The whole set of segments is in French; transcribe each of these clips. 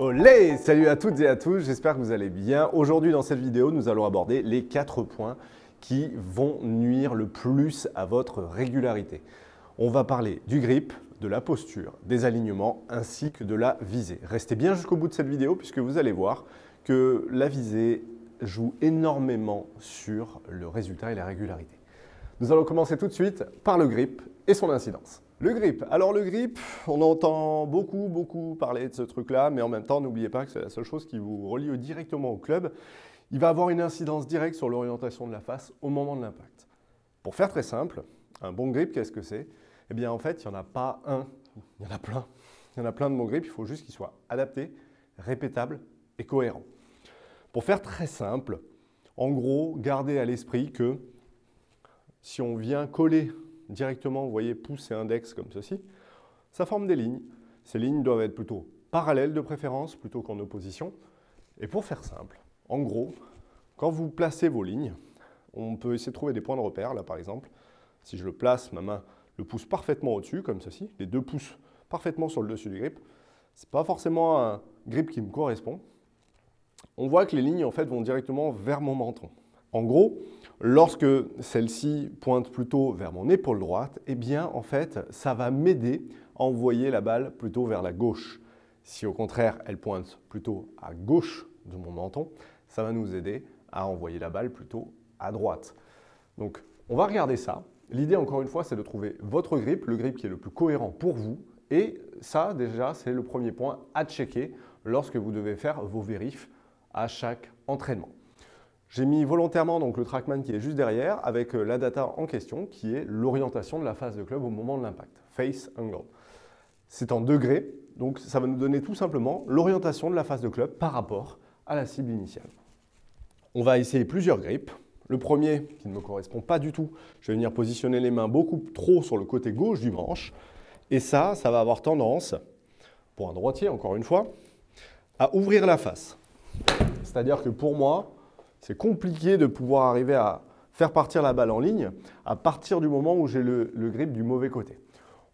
Olé! Salut à toutes et à tous, j'espère que vous allez bien. Aujourd'hui dans cette vidéo, nous allons aborder les 4 points qui vont nuire le plus à votre régularité. On va parler du grip, de la posture, des alignements ainsi que de la visée. Restez bien jusqu'au bout de cette vidéo puisque vous allez voir que la visée joue énormément sur le résultat et la régularité. Nous allons commencer tout de suite par le grip et son incidence. Le grip. Alors le grip, on entend beaucoup parler de ce truc-là, mais en même temps, n'oubliez pas que c'est la seule chose qui vous relie directement au club. Il va avoir une incidence directe sur l'orientation de la face au moment de l'impact. Pour faire très simple, un bon grip, qu'est-ce que c'est? Eh bien en fait, il n'y en a pas un, il y en a plein. Il y en a plein de bons grips, il faut juste qu'ils soient adaptés, répétables et cohérents. Pour faire très simple, en gros, gardez à l'esprit que si on vient coller directement, vous voyez, pouce et index comme ceci, ça forme des lignes. Ces lignes doivent être plutôt parallèles de préférence, plutôt qu'en opposition. Et pour faire simple, en gros, quand vous placez vos lignes, on peut essayer de trouver des points de repère. Là, par exemple, si je place ma main, le pouce parfaitement au-dessus, comme ceci, les 2 pouces parfaitement sur le dessus du grip, ce n'est pas forcément un grip qui me correspond. On voit que les lignes, en fait, vont directement vers mon menton. En gros, lorsque celle-ci pointe plutôt vers mon épaule droite, eh bien, en fait, ça va m'aider à envoyer la balle plutôt vers la gauche. Si au contraire, elle pointe plutôt à gauche de mon menton, ça va nous aider à envoyer la balle plutôt à droite. Donc, on va regarder ça. L'idée, encore une fois, c'est de trouver votre grip, le grip qui est le plus cohérent pour vous. Et ça, déjà, c'est le premier point à checker lorsque vous devez faire vos vérifs à chaque entraînement. J'ai mis volontairement donc, le TrackMan qui est juste derrière avec la data en question qui est l'orientation de la face de club au moment de l'impact, face angle. C'est en degrés, donc ça va nous donner tout simplement l'orientation de la face de club par rapport à la cible initiale. On va essayer plusieurs grips. Le premier qui ne me correspond pas du tout, je vais venir positionner les mains beaucoup trop sur le côté gauche du manche et ça va avoir tendance, pour un droitier encore une fois, à ouvrir la face. C'est-à-dire que pour moi, c'est compliqué de pouvoir arriver à faire partir la balle en ligne à partir du moment où j'ai le grip du mauvais côté.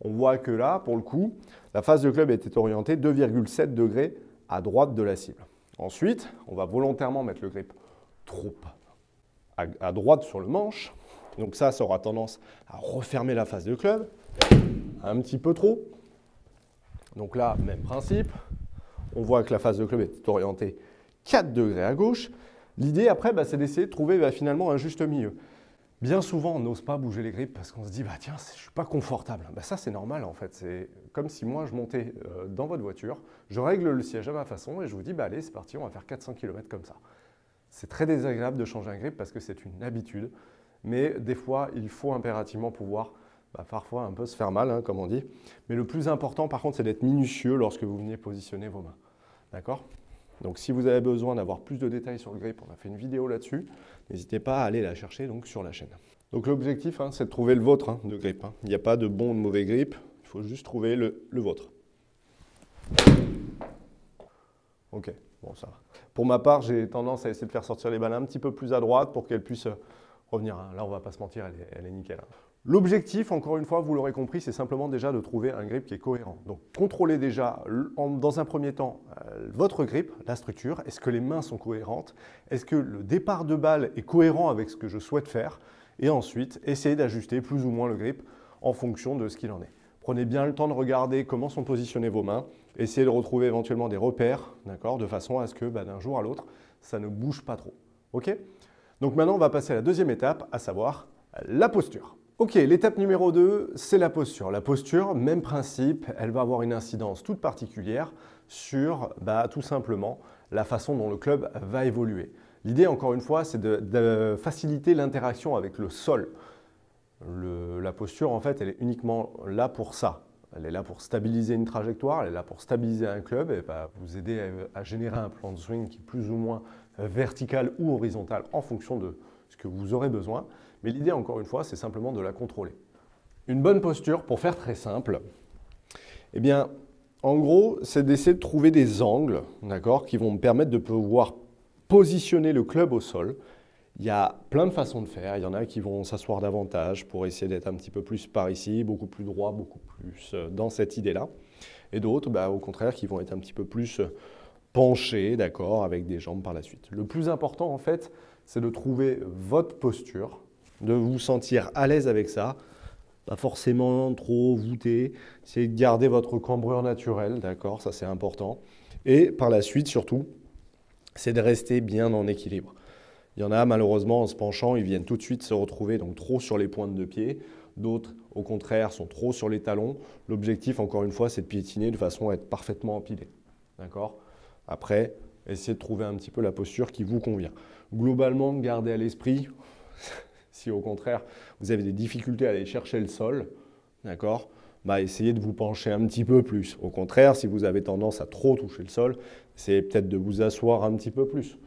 On voit que là, pour le coup, la face de club était orientée 2,7 degrés à droite de la cible. Ensuite, on va volontairement mettre le grip trop à droite sur le manche. Donc ça aura tendance à refermer la face de club un petit peu trop. Donc là, même principe. On voit que la face de club est orientée 4 degrés à gauche. L'idée après, c'est d'essayer de trouver finalement un juste milieu. Bien souvent, on n'ose pas bouger les grips parce qu'on se dit « tiens, je ne suis pas confortable ». Ça, c'est normal en fait. C'est comme si moi, je montais dans votre voiture, je règle le siège à ma façon et je vous dis « allez, c'est parti, on va faire 400 km comme ça ». C'est très désagréable de changer un grip parce que c'est une habitude. Mais des fois, il faut impérativement pouvoir parfois un peu se faire mal, comme on dit. Mais le plus important, par contre, c'est d'être minutieux lorsque vous venez positionner vos mains. D'accord ? Donc si vous avez besoin d'avoir plus de détails sur le grip, on a fait une vidéo là-dessus, n'hésitez pas à aller la chercher donc, sur la chaîne. Donc l'objectif, c'est de trouver le vôtre de grip. Il n'y a pas de bon ou de mauvais grip, il faut juste trouver le vôtre. Ok, bon ça va. Pour ma part, j'ai tendance à essayer de faire sortir les balles un petit peu plus à droite pour qu'elles puissent revenir. Là, on ne va pas se mentir, elle est nickel. L'objectif, encore une fois, vous l'aurez compris, c'est simplement déjà de trouver un grip qui est cohérent. Donc, contrôlez déjà, dans un premier temps, votre grip, la structure. Est-ce que les mains sont cohérentes? Est-ce que le départ de balle est cohérent avec ce que je souhaite faire? Et ensuite, essayez d'ajuster plus ou moins le grip en fonction de ce qu'il en est. Prenez bien le temps de regarder comment sont positionnées vos mains. Essayez de retrouver éventuellement des repères, de façon à ce que d'un jour à l'autre, ça ne bouge pas trop. OK? Donc maintenant, on va passer à la deuxième étape, à savoir la posture. Ok, l'étape numéro 2, c'est la posture. La posture, même principe, elle va avoir une incidence toute particulière sur tout simplement la façon dont le club va évoluer. L'idée, encore une fois, c'est de faciliter l'interaction avec le sol. La posture, en fait, elle est uniquement là pour ça. Elle est là pour stabiliser une trajectoire, elle est là pour stabiliser un club et vous aider à générer un plan de swing qui est plus ou moins vertical ou horizontal en fonction de ce que vous aurez besoin. Mais l'idée, encore une fois, c'est simplement de la contrôler. Une bonne posture, pour faire très simple, eh bien, en gros, c'est d'essayer de trouver des angles, qui vont me permettre de pouvoir positionner le club au sol. Il y a plein de façons de faire. Il y en a qui vont s'asseoir davantage pour essayer d'être un petit peu plus par ici, beaucoup plus droit, beaucoup plus dans cette idée-là. Et d'autres, au contraire, qui vont être un petit peu plus pencher, d'accord, avec des jambes par la suite. Le plus important, en fait, c'est de trouver votre posture, de vous sentir à l'aise avec ça, pas forcément trop voûté, c'est de garder votre cambrure naturelle, d'accord, ça c'est important. Et par la suite, surtout, c'est de rester bien en équilibre. Il y en a, malheureusement, en se penchant, ils viennent tout de suite se retrouver donc trop sur les pointes de pied. D'autres, au contraire, sont trop sur les talons. L'objectif, encore une fois, c'est de piétiner de façon à être parfaitement empilé. D'accord ? Après, essayez de trouver un petit peu la posture qui vous convient. Globalement, gardez à l'esprit, si au contraire, vous avez des difficultés à aller chercher le sol, d'accord ? Bah, essayez de vous pencher un petit peu plus. Au contraire, si vous avez tendance à trop toucher le sol, essayez peut-être de vous asseoir un petit peu plus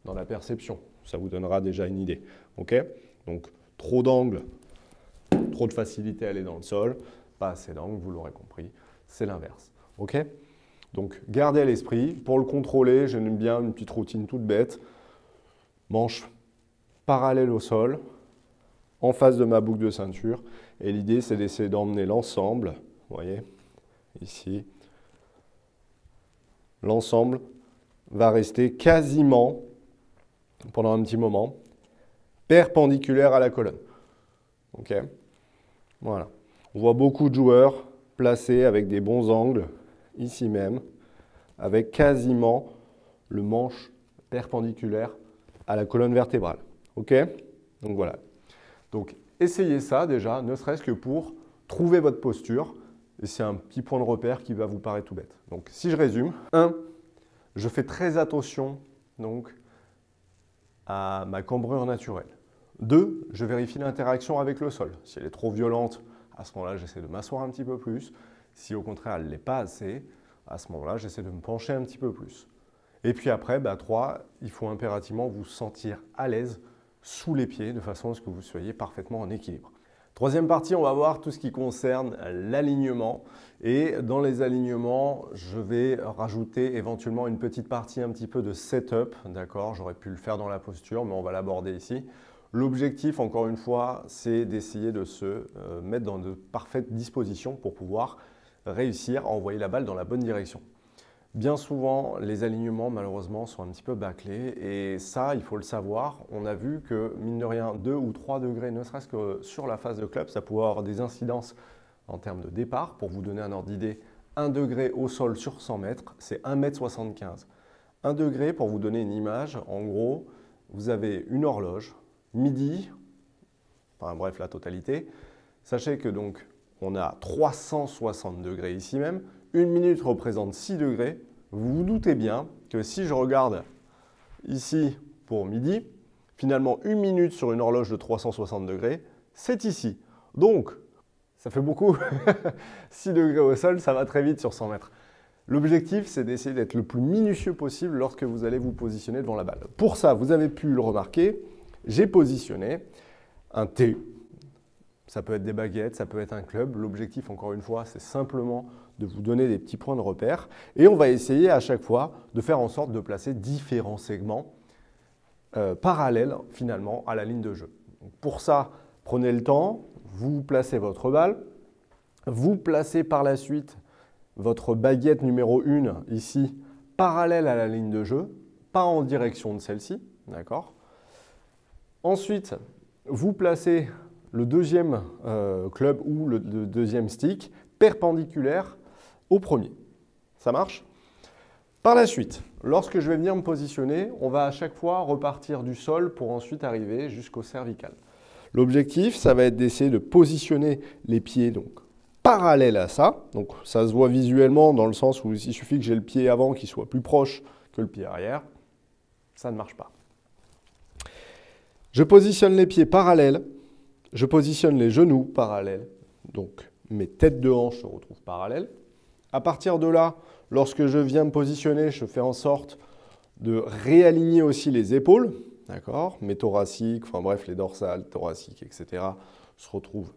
dans la perception. Ça vous donnera déjà une idée. Ok ? Donc, trop d'angle, trop de facilité à aller dans le sol, pas assez d'angle, vous l'aurez compris, c'est l'inverse. Ok ? Donc, gardez à l'esprit. Pour le contrôler, j'aime bien une petite routine toute bête. Manche parallèle au sol, en face de ma boucle de ceinture. Et l'idée, c'est d'essayer d'emmener l'ensemble, vous voyez, ici. L'ensemble va rester quasiment, pendant un petit moment, perpendiculaire à la colonne. Ok ? Voilà. On voit beaucoup de joueurs placés avec des bons angles, ici même, avec quasiment le manche perpendiculaire à la colonne vertébrale. Ok ? Donc voilà. Donc essayez ça déjà, ne serait-ce que pour trouver votre posture. Et c'est un petit point de repère qui va vous paraître tout bête. Donc si je résume, 1, je fais très attention donc, à ma cambrure naturelle. 2, je vérifie l'interaction avec le sol. Si elle est trop violente, à ce moment-là, j'essaie de m'asseoir un petit peu plus. Si au contraire, elle ne l'est pas assez, à ce moment-là, j'essaie de me pencher un petit peu plus. Et puis après, 3, il faut impérativement vous sentir à l'aise sous les pieds de façon à ce que vous soyez parfaitement en équilibre. Troisième partie, on va voir tout ce qui concerne l'alignement. Et dans les alignements, je vais rajouter éventuellement une petite partie un petit peu de setup. D'accord, j'aurais pu le faire dans la posture, mais on va l'aborder ici. L'objectif, encore une fois, c'est d'essayer de se mettre dans de parfaites dispositions pour pouvoir réussir à envoyer la balle dans la bonne direction. Bien souvent, les alignements, malheureusement, sont un petit peu bâclés. Et ça, il faut le savoir. On a vu que, mine de rien, 2 ou 3 degrés, ne serait-ce que sur la phase de club, ça pouvait avoir des incidences en termes de départ. Pour vous donner un ordre d'idée, 1 degré au sol sur 100 mètres, c'est 1,75 m. 1 degré, pour vous donner une image, en gros, vous avez une horloge, midi, enfin bref, la totalité. Sachez que donc, on a 360 degrés ici même. 1 minute représente 6 degrés. Vous vous doutez bien que si je regarde ici pour midi, finalement 1 minute sur une horloge de 360 degrés, c'est ici. Donc, ça fait beaucoup. 6 degrés au sol, ça va très vite sur 100 mètres. L'objectif, c'est d'essayer d'être le plus minutieux possible lorsque vous allez vous positionner devant la balle. Pour ça, vous avez pu le remarquer, j'ai positionné un T. Ça peut être des baguettes, ça peut être un club. L'objectif, encore une fois, c'est simplement de vous donner des petits points de repère. Et on va essayer à chaque fois de faire en sorte de placer différents segments parallèles finalement à la ligne de jeu. Donc pour ça, prenez le temps, vous placez votre balle, vous placez par la suite votre baguette numéro 1 ici, parallèle à la ligne de jeu, pas en direction de celle-ci, d'accord ? Ensuite, vous placez le deuxième club ou le deuxième stick perpendiculaire au premier. Ça marche? Par la suite, lorsque je vais venir me positionner, on va à chaque fois repartir du sol pour ensuite arriver jusqu'au cervical. L'objectif, ça va être d'essayer de positionner les pieds donc parallèles à ça. Donc ça se voit visuellement dans le sens où il suffit que j'ai le pied avant qui soit plus proche que le pied arrière. Ça ne marche pas. Je positionne les pieds parallèles. Je positionne les genoux parallèles. Donc mes têtes de hanche se retrouvent parallèles. À partir de là, lorsque je viens me positionner, je fais en sorte de réaligner aussi les épaules. D'accord ? Mes thoraciques, enfin bref, les dorsales, thoraciques, etc. se retrouvent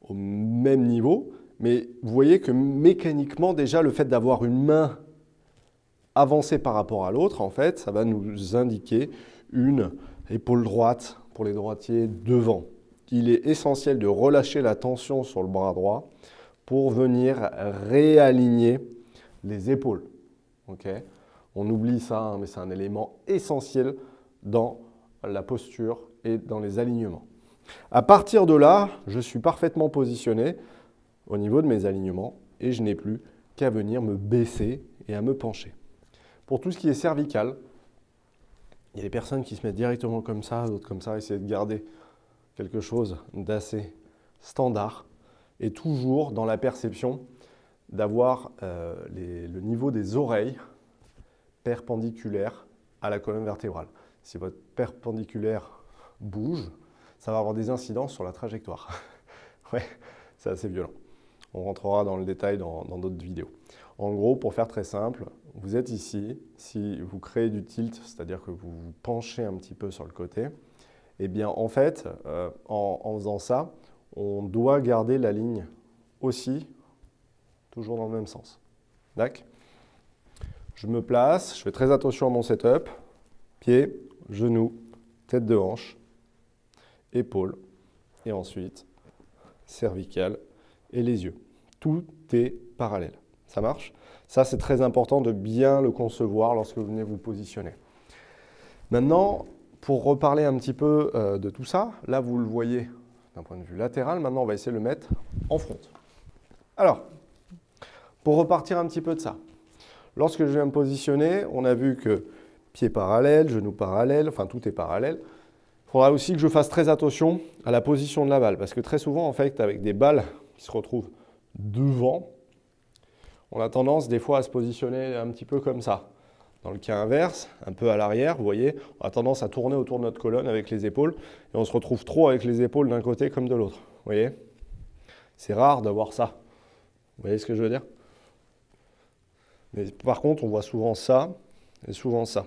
au même niveau. Mais vous voyez que mécaniquement, déjà, le fait d'avoir une main avancée par rapport à l'autre, en fait, ça va nous indiquer une épaule droite pour les droitiers devant. Il est essentiel de relâcher la tension sur le bras droit pour venir réaligner les épaules. Okay ? On oublie ça, hein, mais c'est un élément essentiel dans la posture et dans les alignements. À partir de là, je suis parfaitement positionné au niveau de mes alignements et je n'ai plus qu'à venir me baisser et à me pencher. Pour tout ce qui est cervical, il y a des personnes qui se mettent directement comme ça, d'autres comme ça, essayer de garder quelque chose d'assez standard et toujours dans la perception d'avoir le niveau des oreilles perpendiculaire à la colonne vertébrale. Si votre perpendiculaire bouge, ça va avoir des incidences sur la trajectoire. Ouais, c'est assez violent. On rentrera dans le détail dans d'autres vidéos. En gros, pour faire très simple, vous êtes ici, si vous créez du tilt, c'est-à-dire que vous vous penchez un petit peu sur le côté, eh bien en fait, en faisant ça, on doit garder la ligne aussi, toujours dans le même sens. D'accord ? Je me place, je fais très attention à mon setup, pied, genou, tête de hanche, épaules, et ensuite cervicale et les yeux. Tout est parallèle. Ça marche? Ça, c'est très important de bien le concevoir lorsque vous venez vous positionner. Maintenant, pour reparler un petit peu de tout ça, là, vous le voyez d'un point de vue latéral. Maintenant, on va essayer de le mettre en front. Alors, pour repartir un petit peu de ça, lorsque je viens me positionner, on a vu que pied parallèle, genou parallèle, enfin, tout est parallèle. Il faudra aussi que je fasse très attention à la position de la balle, parce que très souvent, en fait, avec des balles qui se retrouvent devant, on a tendance des fois à se positionner un petit peu comme ça. Dans le cas inverse, un peu à l'arrière, vous voyez, on a tendance à tourner autour de notre colonne avec les épaules, et on se retrouve trop avec les épaules d'un côté comme de l'autre. Vous voyez? C'est rare d'avoir ça. Vous voyez ce que je veux dire? Mais par contre, on voit souvent ça et souvent ça.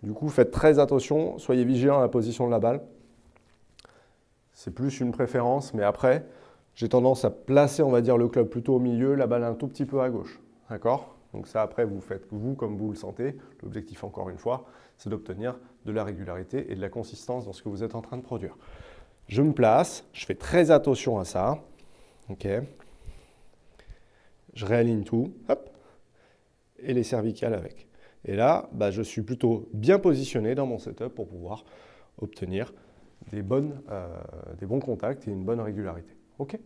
Du coup, faites très attention, soyez vigilant à la position de la balle. C'est plus une préférence, mais après, j'ai tendance à placer, on va dire, le club plutôt au milieu, la balle un tout petit peu à gauche. D'accord? Donc ça, après, vous faites vous comme vous le sentez. L'objectif, encore une fois, c'est d'obtenir de la régularité et de la consistance dans ce que vous êtes en train de produire. Je me place, je fais très attention à ça. Ok. Je réaligne tout. Hop. Et les cervicales avec. Et là, je suis plutôt bien positionné dans mon setup pour pouvoir obtenir des bons contacts et une bonne régularité. OK ?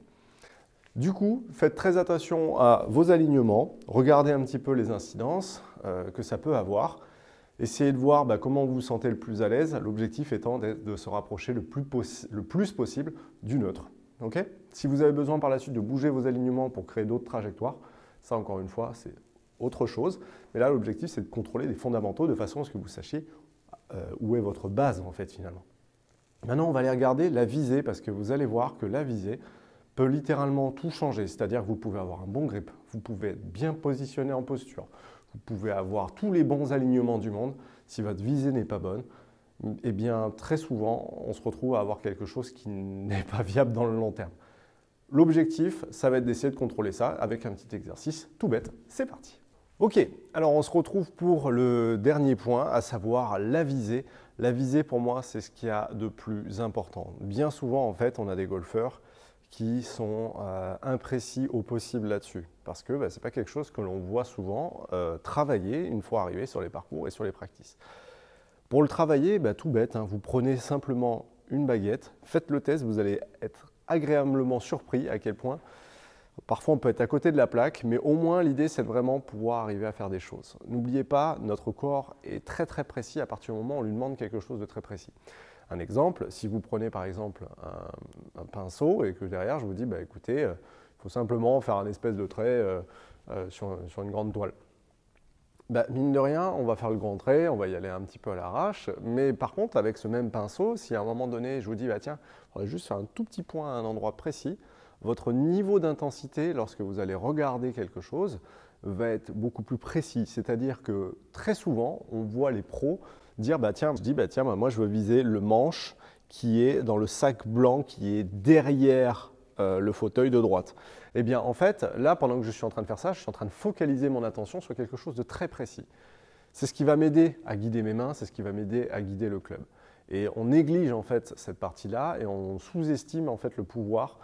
Du coup, faites très attention à vos alignements, regardez un petit peu les incidences que ça peut avoir, essayez de voir comment vous vous sentez le plus à l'aise, l'objectif étant de se rapprocher le plus possible du neutre. Okay ? Si vous avez besoin par la suite de bouger vos alignements pour créer d'autres trajectoires, ça encore une fois, c'est autre chose. Mais là, l'objectif, c'est de contrôler les fondamentaux de façon à ce que vous sachiez où est votre base, en fait, finalement. Maintenant, on va aller regarder la visée, parce que vous allez voir que la visée peut littéralement tout changer. C'est-à-dire que vous pouvez avoir un bon grip, vous pouvez être bien positionné en posture, vous pouvez avoir tous les bons alignements du monde. Si votre visée n'est pas bonne, eh bien, très souvent, on se retrouve à avoir quelque chose qui n'est pas viable dans le long terme. L'objectif, ça va être d'essayer de contrôler ça avec un petit exercice tout bête. C'est parti. Ok, alors on se retrouve pour le dernier point, à savoir la visée. La visée, pour moi, c'est ce qu'il y a de plus important. Bien souvent, en fait, on a des golfeurs qui sont imprécis au possible là-dessus, parce que ce n'est pas quelque chose que l'on voit souvent travailler une fois arrivé sur les parcours et sur les practices. Pour le travailler, tout bête, hein, vous prenez simplement une baguette, faites le test, vous allez être agréablement surpris à quel point parfois on peut être à côté de la plaque, mais au moins l'idée c'est de vraiment pouvoir arriver à faire des choses. N'oubliez pas, notre corps est très très précis à partir du moment où on lui demande quelque chose de très précis. Un exemple, si vous prenez par exemple un pinceau et que derrière je vous dis écoutez, il faut simplement faire un espèce de trait sur une grande toile. Mine de rien, on va faire le grand trait, on va y aller un petit peu à l'arrache, mais par contre, avec ce même pinceau, si à un moment donné, je vous dis, tiens, on va juste faire un tout petit point à un endroit précis, votre niveau d'intensité, lorsque vous allez regarder quelque chose, va être beaucoup plus précis. C'est-à-dire que très souvent, on voit les pros dire, moi je veux viser le manche qui est dans le sac blanc, qui est derrière le fauteuil de droite. Eh bien, en fait, là, pendant que je suis en train de faire ça, je suis en train de focaliser mon attention sur quelque chose de très précis. C'est ce qui va m'aider à guider mes mains, c'est ce qui va m'aider à guider le club. Et on néglige en fait cette partie-là et on sous-estime en fait le pouvoir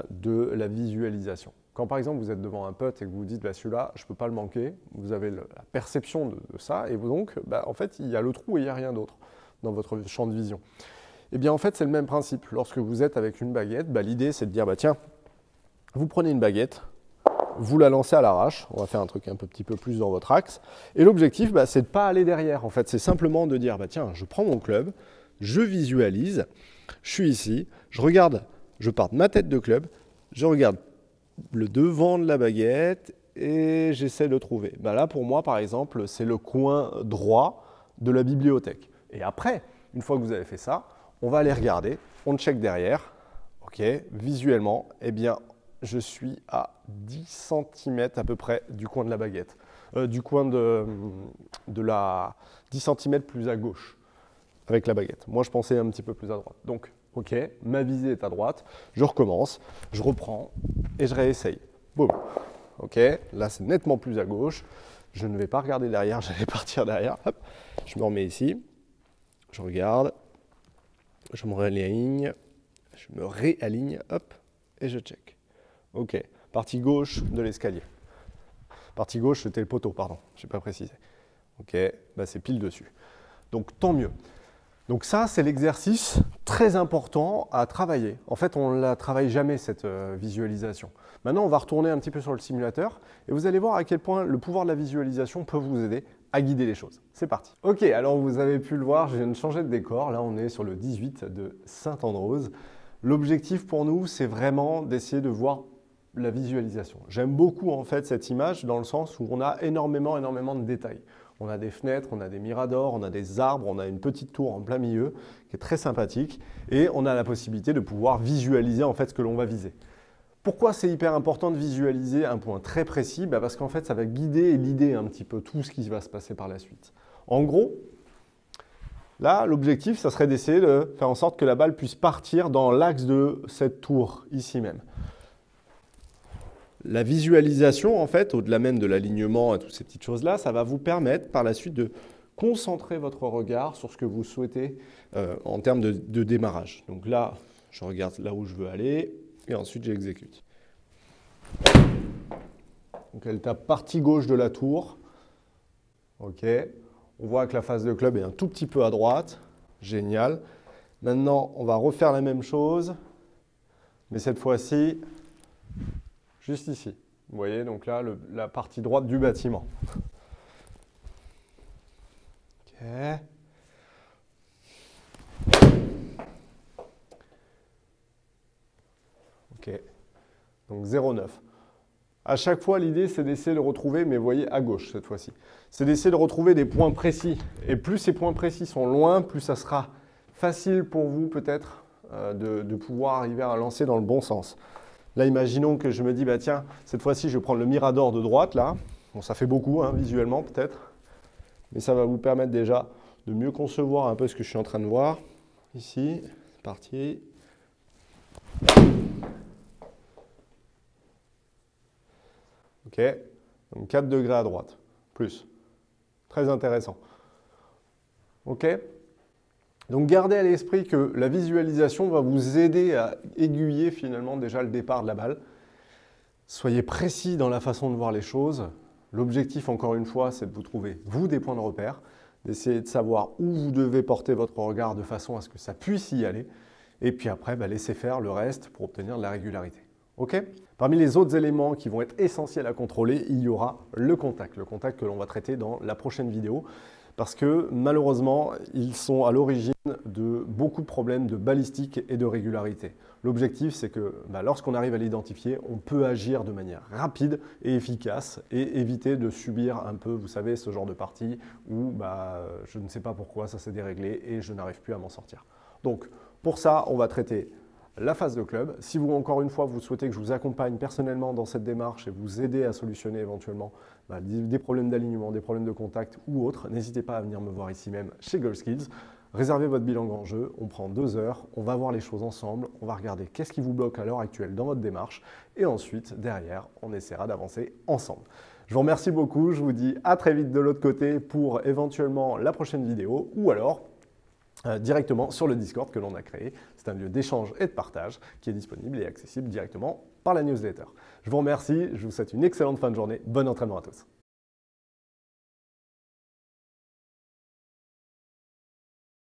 de la visualisation. Quand par exemple vous êtes devant un putt et que vous vous dites bah, celui-là, je ne peux pas le manquer, vous avez la perception de ça et donc bah, en fait il y a le trou et il n'y a rien d'autre dans votre champ de vision. Et bien en fait c'est le même principe. Lorsque vous êtes avec une baguette, bah, l'idée c'est de dire bah, tiens, vous prenez une baguette, vous la lancez à l'arrache, on va faire un truc un petit peu plus dans votre axe, et l'objectif bah, c'est de ne pas aller derrière. En fait c'est simplement de dire bah, tiens, je prends mon club, je visualise, je suis ici, je regarde, je pars de ma tête de club, je regarde le devant de la baguette et j'essaie de trouver. Ben là, pour moi, par exemple, c'est le coin droit de la bibliothèque. Et après, une fois que vous avez fait ça, on va aller regarder, on check derrière. Ok, visuellement, eh bien, je suis à 10 cm à peu près du coin de la baguette. Du coin de la 10 cm plus à gauche avec la baguette. Moi, je pensais un petit peu plus à droite. Donc, ok, ma visée est à droite, je recommence, je reprends et je réessaye. Boum. Ok, là c'est nettement plus à gauche, je ne vais pas regarder derrière, j'allais partir derrière. Hop, je me remets ici, je regarde, je me réaligne, hop, et je check. Ok, partie gauche de l'escalier. Partie gauche, c'était le poteau, pardon, je n'ai pas précisé. Ok, bah c'est pile dessus. Donc tant mieux. Donc ça, c'est l'exercice très important à travailler. En fait, on ne la travaille jamais, cette visualisation. Maintenant, on va retourner un petit peu sur le simulateur et vous allez voir à quel point le pouvoir de la visualisation peut vous aider à guider les choses. C'est parti. Ok, alors vous avez pu le voir, je viens de changer de décor. Là, on est sur le 18 de Saint-Andrews. L'objectif pour nous, c'est vraiment d'essayer de voir la visualisation. J'aime beaucoup en fait cette image dans le sens où on a énormément de détails. On a des fenêtres, on a des miradors, on a des arbres, on a une petite tour en plein milieu qui est très sympathique et on a la possibilité de pouvoir visualiser en fait ce que l'on va viser. Pourquoi c'est hyper important de visualiser un point très précis? Parce qu'en fait ça va guider et l'idée un petit peu tout ce qui va se passer par la suite. En gros, là l'objectif ça serait d'essayer de faire en sorte que la balle puisse partir dans l'axe de cette tour ici même. La visualisation, en fait, au-delà même de l'alignement et toutes ces petites choses-là, ça va vous permettre par la suite de concentrer votre regard sur ce que vous souhaitez en termes de démarrage. Donc là, je regarde là où je veux aller et ensuite j'exécute. Donc elle tape partie gauche de la tour. Ok. On voit que la face de club est un tout petit peu à droite. Génial. Maintenant, on va refaire la même chose, mais cette fois-ci, juste ici. Vous voyez, donc là, la partie droite du bâtiment. Ok. Ok. Donc 0,9. À chaque fois, l'idée, c'est d'essayer de retrouver, mais vous voyez, à gauche cette fois-ci. C'est d'essayer de retrouver des points précis. Et plus ces points précis sont loin, plus ça sera facile pour vous, peut-être, de pouvoir arriver à lancer dans le bon sens. Là, imaginons que je me dis, bah, tiens, cette fois-ci, je vais prendre le mirador de droite, là. Bon, ça fait beaucoup, hein, visuellement, peut-être. Mais ça va vous permettre déjà de mieux concevoir un peu ce que je suis en train de voir. Ici, c'est parti. Ok, donc 4 degrés à droite, plus. Très intéressant. Ok. Donc gardez à l'esprit que la visualisation va vous aider à aiguiller finalement déjà le départ de la balle. Soyez précis dans la façon de voir les choses. L'objectif, encore une fois, c'est de vous trouver, vous, des points de repère, d'essayer de savoir où vous devez porter votre regard de façon à ce que ça puisse y aller. Et puis après, laissez faire le reste pour obtenir de la régularité. Ok ? Parmi les autres éléments qui vont être essentiels à contrôler, il y aura le contact que l'on va traiter dans la prochaine vidéo. Parce que malheureusement, ils sont à l'origine de beaucoup de problèmes de balistique et de régularité. L'objectif, c'est que lorsqu'on arrive à l'identifier, on peut agir de manière rapide et efficace et éviter de subir un peu, vous savez, ce genre de partie où je ne sais pas pourquoi ça s'est déréglé et je n'arrive plus à m'en sortir. Donc, pour ça, on va traiter la phase de club. Si vous, encore une fois, vous souhaitez que je vous accompagne personnellement dans cette démarche et vous aider à solutionner éventuellement des problèmes d'alignement, des problèmes de contact ou autres, n'hésitez pas à venir me voir ici même chez GoalSkills. Réservez votre bilan grand jeu, on prend 2 heures, on va voir les choses ensemble, on va regarder qu'est-ce qui vous bloque à l'heure actuelle dans votre démarche et ensuite, derrière, on essaiera d'avancer ensemble. Je vous remercie beaucoup, je vous dis à très vite de l'autre côté pour éventuellement la prochaine vidéo ou alors directement sur le Discord que l'on a créé. C'est un lieu d'échange et de partage qui est disponible et accessible directement par la newsletter. Je vous remercie, je vous souhaite une excellente fin de journée, bon entraînement à tous.